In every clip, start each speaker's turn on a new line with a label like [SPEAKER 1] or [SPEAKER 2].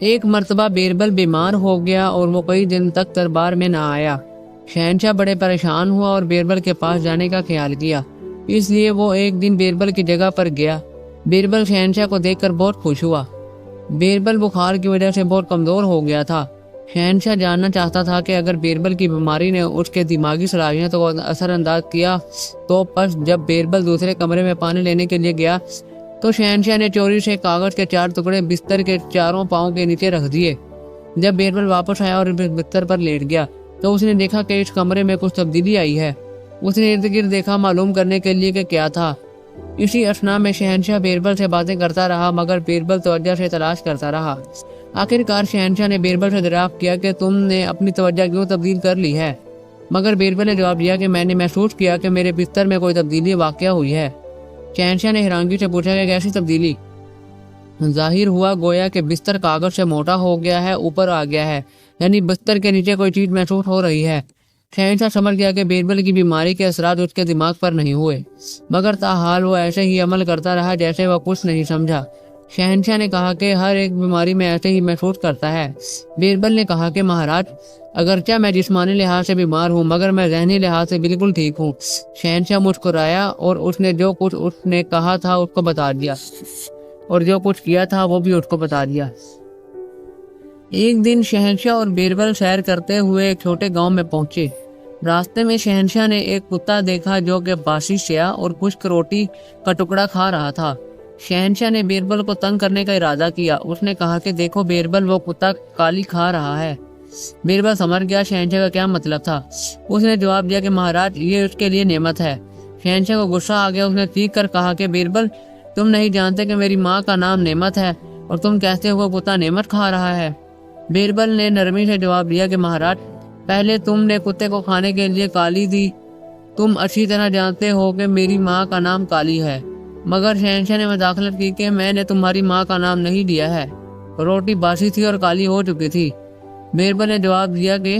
[SPEAKER 1] ایک مرتبہ بیربل بیمار ہو گیا اور وہ کئی دن تک دربار میں نہ آیا۔ شہنشاہ بڑے پریشان ہوا اور بیربل کے پاس جانے کا خیال کیا، اس لیے وہ ایک دن بیربل کی جگہ پر گیا۔ بیربل شہنشاہ کو دیکھ کر بہت خوش ہوا۔ بیربل بخار کی وجہ سے بہت کمزور ہو گیا تھا۔ شہنشاہ جاننا چاہتا تھا کہ اگر بیربل کی بیماری نے اس کے دماغی صلاحیتوں کو اثر انداز کیا تو پس جب بیربل دوسرے کمرے میں پانی لینے کے لیے گیا تو شہنشاہ نے چوری سے کاغذ کے 4 ٹکڑے بستر کے چاروں پاؤں کے نیچے رکھ دیے۔ جب بیربل واپس آیا اور بستر پر لیٹ گیا تو اس نے دیکھا کہ اس کمرے میں کچھ تبدیلی آئی ہے۔ اس نے ارد گرد دیکھا معلوم کرنے کے لیے کہ کیا تھا۔ اسی اثنا میں شہنشاہ بیربل سے باتیں کرتا رہا مگر بیربل توجہ سے تلاش کرتا رہا۔ آخر کار شہنشاہ نے بیربل سے دریافت کیا کہ تم نے اپنی توجہ کیوں تبدیل کر لی ہے؟ مگر بیربل نے جواب دیا کہ میں نے محسوس کیا کہ میرے بستر میں کوئی تبدیلی واقع ہوئی ہے۔ شہنشاہ نے حیرانگی سے پوچھا کہ کیسی تبدیلی؟ ظاہر ہوا گویا کہ بستر کاغذ سے موٹا ہو گیا ہے، اوپر آ گیا ہے، یعنی بستر کے نیچے کوئی چیز محسوس ہو رہی ہے۔ شہنشاہ سمجھ گیا کہ بیربل کی بیماری کے اثرات اس کے دماغ پر نہیں ہوئے، مگر تاحال وہ ایسے ہی عمل کرتا رہا جیسے وہ کچھ نہیں سمجھا۔ شہنشاہ نے کہا کہ ہر ایک بیماری میں ایسے ہی محسوس کرتا ہے۔ بیربل نے کہا کہ مہاراج، اگرچہ میں جسمانی لحاظ سے بیمار ہوں مگر میں ذہنی لحاظ سے بالکل ٹھیک ہوں۔ شہنشاہ مسکرایا اور اس نے جو کچھ اس نے کہا تھا اس کو بتا دیا اور جو کچھ کیا تھا وہ بھی اس کو بتا دیا۔ ایک دن شہنشاہ اور بیربل سیر کرتے ہوئے ایک چھوٹے گاؤں میں پہنچے۔ راستے میں شہنشاہ نے ایک کتا دیکھا جو کہ باسی سیاہ اور خشک روٹی کا ٹکڑا کھا رہا تھا۔ شہنشاہ نے بیربل کو تنگ کرنے کا ارادہ کیا۔ اس نے کہا کہ دیکھو بیربل، وہ کتا کالی کھا رہا ہے۔ بیربل سمجھ گیا شہنشاہ کا کیا مطلب تھا۔ اس نے جواب دیا کہ مہاراج، یہ اس کے لیے نعمت ہے۔ شہنشاہ کو غصہ آ گیا۔ اس نے چیخ کر کہا کہ بیربل، تم نہیں جانتے کہ میری ماں کا نام نعمت ہے اور تم کہتے ہو وہ کتا نعمت کھا رہا ہے؟ بیربل نے نرمی سے جواب دیا کہ مہاراج، پہلے تم نے کتے کو کھانے کے لیے کالی دی۔ تم اچھی طرح جانتے ہو کہ میری ماں کا نام کالی ہے۔ مگر شہنشاہ نے مداخلت کی کہ میں نے تمہاری ماں کا نام نہیں دیا ہے، روٹی باسی تھی اور کالی ہو چکی تھی۔ بیربل نے جواب دیا کہ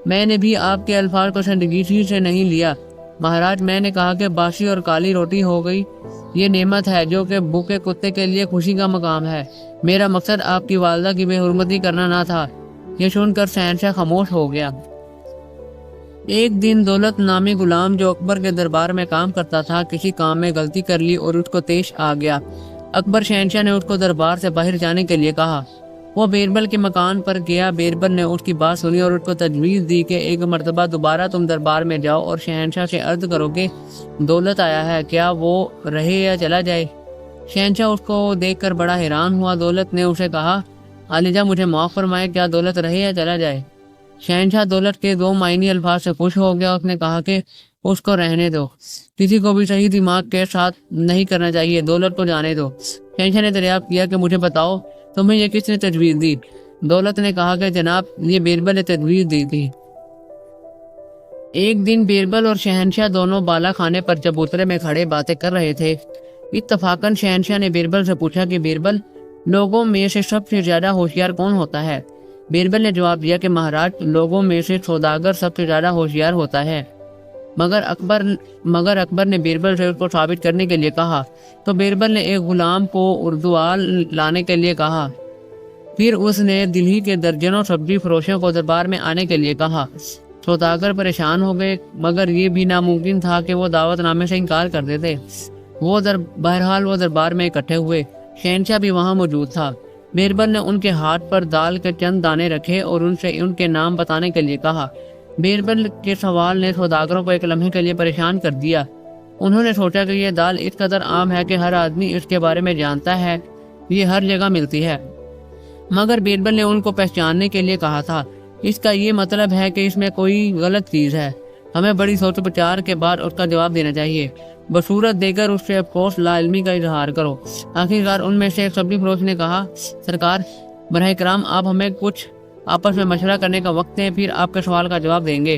[SPEAKER 1] میں نے بھی آپ کے الفاظ کو سنجیدگی سے نہیں لیا۔ مہاراج، میں نے کہا کہ باسی اور کالی روٹی ہو گئی، یہ نعمت ہے جو کہ بھوکے کتے کے لیے خوشی کا مقام ہے۔ میرا مقصد آپ کی والدہ کی بے حرمتی کرنا نہ تھا۔ یہ سن کر شہنشاہ خاموش ہو گیا۔ ایک دن دولت نامی غلام جو اکبر کے دربار میں کام کرتا تھا کسی کام میں غلطی کر لی اور اس کو پیش آ گیا۔ اکبر شہنشاہ نے اس کو دربار سے باہر جانے کے لیے کہا۔ وہ بیربل کے مکان پر گیا۔ بیربل نے اس کی بات سنی اور اس کو تجویز دی کہ ایک مرتبہ دوبارہ تم دربار میں جاؤ اور شہنشاہ سے عرض کرو کہ دولت آیا ہے، کیا وہ رہے یا چلا جائے؟ شہنشاہ اس کو دیکھ کر بڑا حیران ہوا۔ دولت نے اسے کہا، عالیجا مجھے معاف فرمائے، کیا دولت رہے یا چلا جائے؟ شہنشاہ دولت کے 2 معنی الفاظ سے خوش ہو گیا۔ اس نے کہا کہ اس کو رہنے دو، کسی کو بھی صحیح دماغ کے ساتھ نہیں کرنا چاہیے، دولت کو جانے دو۔ شہنشاہ نے دریافت کیا کہ مجھے بتاؤ تمہیں یہ کس نے تجویز دی؟ دولت نے کہا کہ جناب، یہ بیربل نے تجویز دی تھی۔ ایک دن بیربل اور شہنشاہ دونوں بالا خانے پر چبوترے میں کھڑے باتیں کر رہے تھے۔ اتفاقاً شہنشاہ نے بیربل سے پوچھا کہ بیربل، لوگوں میں سے سب سے زیادہ ہوشیار کون ہوتا ہے؟ بیربل نے جواب دیا کہ مہاراج، لوگوں میں سے سوداگر سب سے زیادہ ہوشیار ہوتا ہے۔ مگر اکبر نے بیربل سے اس کو ثابت کرنے کے لیے کہا تو بیربل نے ایک غلام کو اردوال لانے کے لیے کہا۔ پھر اس نے دلہی کے درجنوں سبزی فروشوں کو دربار میں آنے کے لیے کہا۔ سوداگر پریشان ہو گئے مگر یہ بھی ناممکن تھا کہ وہ دعوت نامے سے انکار کر دیتے۔ بہرحال وہ دربار میں اکٹھے ہوئے۔ شہنشاہ بھی وہاں موجود تھا۔ بیربل نے ان کے ہاتھ پر دال کے چند دانے رکھے اور ان سے ان کے نام بتانے کے لیے کہا۔ بیربل کے سوال نے سوداگروں کو ایک لمحے کے لیے پریشان کر دیا۔ انہوں نے سوچا کہ یہ دال اس قدر عام ہے کہ ہر آدمی اس کے بارے میں جانتا ہے، یہ ہر جگہ ملتی ہے۔ مگر بیربل نے ان کو پہچاننے کے لیے کہا تھا، اس کا یہ مطلب ہے کہ اس میں کوئی غلط چیز ہے، ہمیں بڑی سوچ بچار کے بعد اس کا جواب دینا چاہیے۔ بصورت دے کر اس سے افسوس لا علمی کا اظہار کرو۔ آخرکار ان میں سے ایک سبزی فروش نے کہا، سرکار، براہ کرم آپ ہمیں کچھ آپس میں مشورہ کرنے کا وقت ہے، پھر آپ کے سوال کا جواب دیں گے۔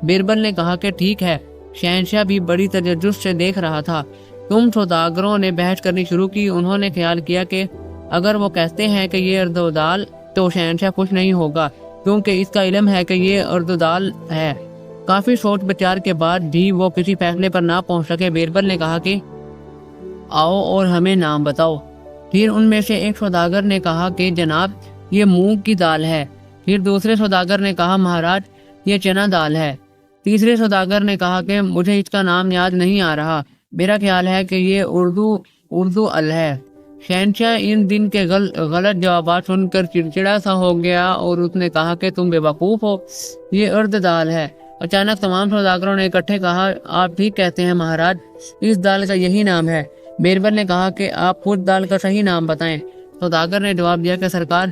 [SPEAKER 1] بیربل نے کہا کہ ٹھیک ہے۔ شہنشاہ بھی بڑی تجسس سے دیکھ رہا تھا۔ تم سوداگروں نے بحث کرنی شروع کی۔ انہوں نے خیال کیا کہ اگر وہ کہتے ہیں کہ یہ ارد و دال تو شہنشاہ خوش نہیں ہوگا کیونکہ اس کا علم ہے کہ یہ ارد و دال ہے۔ کافی سوچ بچار کے بعد بھی وہ کسی فیصلے پر نہ پہنچ سکے۔ بیربل نے کہا کہ آؤ اور ہمیں نام بتاؤ۔ پھر ان میں سے ایک سوداگر نے کہا کہ جناب، یہ مونگ کی دال ہے۔ پھر دوسرے سوداگر نے کہا مہاراج یہ چنا دال ہے۔ تیسرے سوداگر نے کہا کہ مجھے اس کا نام یاد نہیں آ رہا، میرا خیال ہے کہ یہ اردو ال ہے۔ شہنشاہ ان دن کے غلط جوابات سن کر چڑچڑا سا ہو گیا اور اس نے کہا کہ تم بے وقوف ہو، یہ ارد دال ہے۔ اچانک تمام سوداگروں نے اکٹھے کہا آپ ٹھیک کہتے ہیں مہاراج، اس دال کا یہی نام ہے۔ بیربل نے کہا کہ آپ خود دال کا صحیح نام بتائیں۔ سوداگر نے جواب دیا کہ سرکار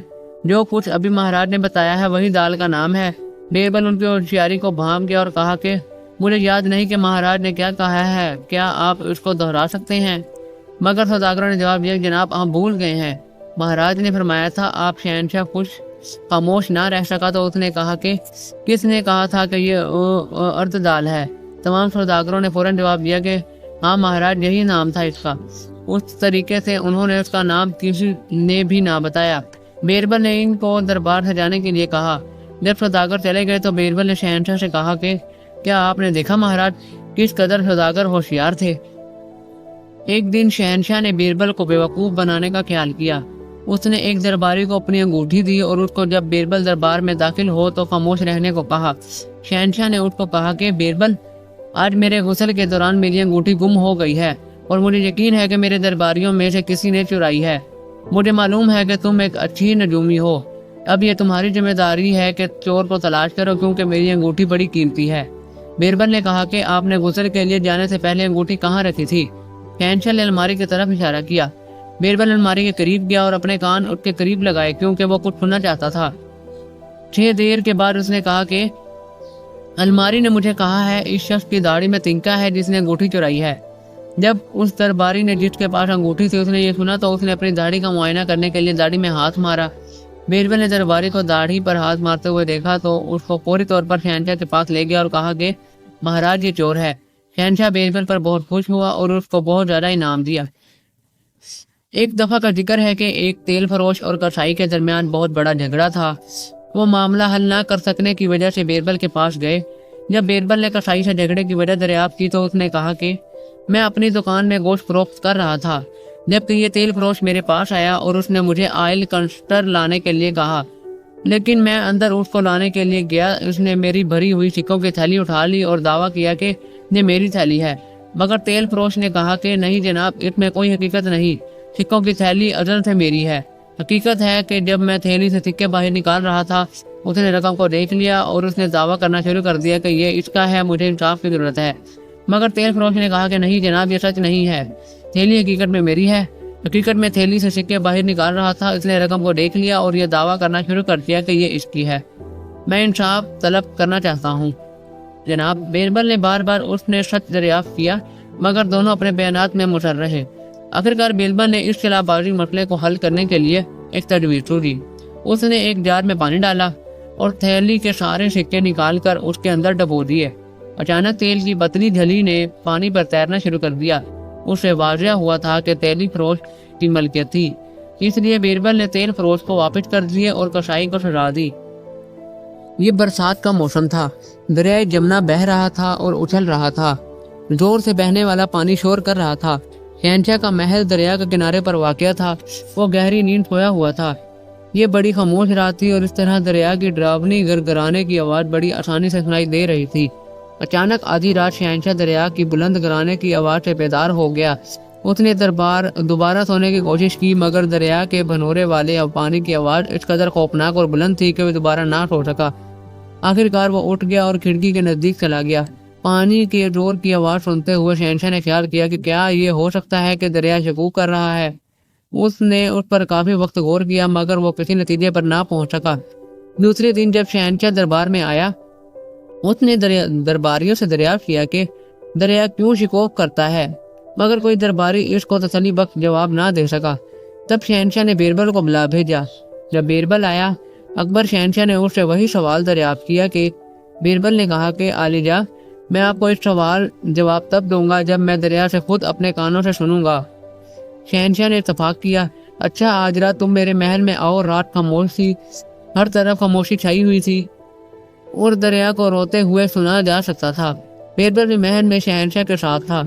[SPEAKER 1] جو کچھ ابھی مہاراج نے بتایا ہے وہی دال کا نام ہے۔ بیربل ان کی ہوشیاری کو بھانپ گیا اور کہا کہ مجھے یاد نہیں کہ مہاراج نے کیا کہا ہے، کیا آپ اس کو دہرا سکتے ہیں؟ مگر سوداگروں نے جواب دیا جناب آپ بھول گئے ہیں، مہاراج نے فرمایا تھا آپ شہنشاہ کچھ خاموش نہ رہ سکا تو اس نے کہا کہ کس نے کہا تھا کہ یہ ارد دال ہے؟ تمام سوداگروں نے فوراً جواب دیا کہ ہاں مہاراج یہی نام تھا اس کا۔ اس طریقے سے انہوں نے اس کا نام کسی نے بھی نہ بتایا۔ بیربل نے ان کو دربار سجانے کے لیے کہا۔ جب سوداگر چلے گئے تو بیربل نے شہنشاہ سے کہا کہ کیا آپ نے دیکھا مہاراج کس قدر سوداگر ہوشیار تھے؟ ایک دن شہنشاہ نے بیربل کو بیوقوف بنانے کا خیال کیا۔ اس نے ایک درباری کو اپنی انگوٹھی دی اور اس کو جب بیربل دربار میں داخل ہو تو خاموش رہنے کو کہا۔ شہنشاہ نے اس کو کہا کہ بیربل آج میرے غسل کے دوران میری انگوٹھی گم ہو گئی ہے اور مجھے یقین ہے کہ میرے درباریوں میں سے کسی نے چرائی ہے۔ مجھے معلوم ہے کہ تم ایک اچھی نجومی ہو، اب یہ تمہاری ذمہ داری ہے کہ چور کو تلاش کرو کیونکہ میری انگوٹھی بڑی قیمتی ہے۔ بیربل نے کہا کہ آپ نے غسل کے لیے جانے سے پہلے انگوٹھی کہاں رکھی تھی؟ شہنشاہ نے الماری کی طرف اشارہ کیا۔ بیربل الماری کے قریب گیا اور اپنے کان اس کے قریب لگائے کیونکہ وہ کچھ سننا چاہتا تھا۔ دیر کے بعد اس نے کہا کہ الماری نے مجھے کہا ہے اس شخص کی داڑھی میں تنکا ہے جس نے انگوٹھی چرائی ہے۔ جب اس درباری نے جس کے پاس انگوٹھی تھی اس نے یہ سنا تو اس نے اپنی داڑھی کا معائنہ کرنے کے لیے داڑھی میں ہاتھ مارا۔ بیربل نے درباری کو داڑھی پر ہاتھ مارتے ہوئے دیکھا تو اس کو فوری طور پر شہنشاہ کے پاس لے گیا اور کہا کہ مہاراج یہ چور ہے۔ شہنشاہ بیربل پر بہت خوش ہوا اور اس کو بہت زیادہ انعام دیا۔ ایک دفعہ کا ذکر ہے کہ ایک تیل فروش اور کسائی کے درمیان بہت بڑا جھگڑا تھا۔ وہ معاملہ حل نہ کر سکنے کی وجہ سے بیربل کے پاس گئے۔ جب بیربل نے کسائی سے جھگڑے کی وجہ دریافت کی تو اس نے کہا کہ میں اپنی دکان میں گوشت فروخت کر رہا تھا جبکہ یہ تیل فروش میرے پاس آیا اور اس نے مجھے آئل کنسٹر لانے کے لیے کہا، لیکن میں اندر اس کو لانے کے لیے گیا۔ اس نے میری بھری ہوئی سکوں کی تھیلی اٹھا لی اور دعویٰ کیا کہ یہ میری تھیلی ہے، مگر تیل فروش نے کہا کہ نہیں جناب، اس میں کوئی حقیقت نہیں، سکوں کی تھیلی ازل سے میری ہے۔ حقیقت ہے کہ جب میں تھیلی سے سکے باہر نکال رہا تھا اس نے رقم کو دیکھ لیا اور اس نے دعویٰ کرنا شروع کر دیا کہ یہ اس کا ہے، مجھے انصاف کی ضرورت ہے۔ مگر تیل فروش نے کہا کہ نہیں جناب، یہ سچ نہیں ہے، تھیلی حقیقت میں میری ہے۔ حقیقت میں تھیلی سے سکے باہر نکال رہا تھا، اس نے رقم کو دیکھ لیا اور یہ دعویٰ کرنا شروع کر دیا کہ یہ اس کی ہے۔ میں انصاف طلب کرنا چاہتا ہوں جناب۔ بیربل نے بار بار اس نے سچ دریافت کیا مگر دونوں اپنے بیانات میں مصر رہے۔ آخرکار بیربل نے اس خلاف بازی مسئلے کو حل کرنے کے لیے ایک تجویز سوچی۔ اس نے ایک جار میں پانی ڈالا اور تھیلی کے سارے سکے نکال کر اس کے اندر ڈبو دیے۔ اچانک تیل کی پتلی جھلی نے پانی پر تیرنا شروع کر دیا۔ اس سے واضح ہوا تھا کہ تیلی فروش کی ملکیت تھی، اس لیے بیربل نے تیل فروش کو واپس کر دیے اور کسائی کو سزا دی۔ یہ برسات کا موسم تھا، دریائے جمنا بہہ رہا تھا اور اچھل رہا تھا، زور سے بہنے والا پانی شور کر رہا تھا۔ شہنشاہ کا محل دریا کے کنارے پر واقع تھا، وہ گہری نیند سویا ہوا تھا۔ یہ بڑی خاموش رات تھی اور اس طرح دریا کی ڈراؤنی گرگرانے کی آواز بڑی آسانی سے سنائی دے رہی تھی۔ اچانک آدھی رات شہنشاہ دریا کی بلند گرانے کی آواز سے بیدار ہو گیا۔ اس نے دوبارہ سونے کی کوشش کی مگر دریا کے بھنورے والے پانی کی آواز اس قدر خوفناک اور بلند تھی کہ وہ دوبارہ نہ سو سکا۔ آخرکار وہ اٹھ گیا اور کھڑکی کے نزدیک چلا گیا۔ پانی کے زور کی آواز سنتے ہوئے شہنشاہ نے خیال کیا کہ کیا یہ ہو سکتا ہے کہ دریا شکوک کر رہا ہے۔ اس نے اس پر کافی وقت غور کیا مگر وہ کسی نتیجے پر نہ پہنچ سکا۔ دوسرے دن جب شہنشاہ دربار میں آیا اس نے درباریوں سے دریافت کیا کہ دریا کیوں شکوک کرتا ہے، مگر کوئی درباری اس کو تسلی بخش جواب نہ دے سکا۔ تب شہنشاہ نے بیربل کو بلا بھیجا۔ جب بیربل آیا اکبر شہنشاہ نے اس سے وہی سوال دریافت کیا کہ بیربل نے کہا کہ عالیجا، میں آپ کو اس سوال جواب تب دوں گا جب میں دریا سے خود اپنے کانوں سے سنوں گا۔ شہنشاہ نے اتفاق کیا۔ اچھا آج رات تم میرے محل میں آؤ۔ رات خاموش تھی، ہر طرف خاموشی چھائی ہوئی تھی اور دریا کو روتے ہوئے سنا جا سکتا تھا۔ بیربل بھی محل میں شہنشاہ کے ساتھ تھا۔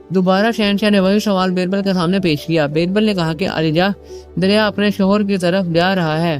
[SPEAKER 1] دوبارہ شہنشاہ نے وہی سوال بیربل کے سامنے پیش کیا۔ بیربل نے کہا کہ عالیجا، دریا اپنے شوہر کی طرف جا رہا ہے،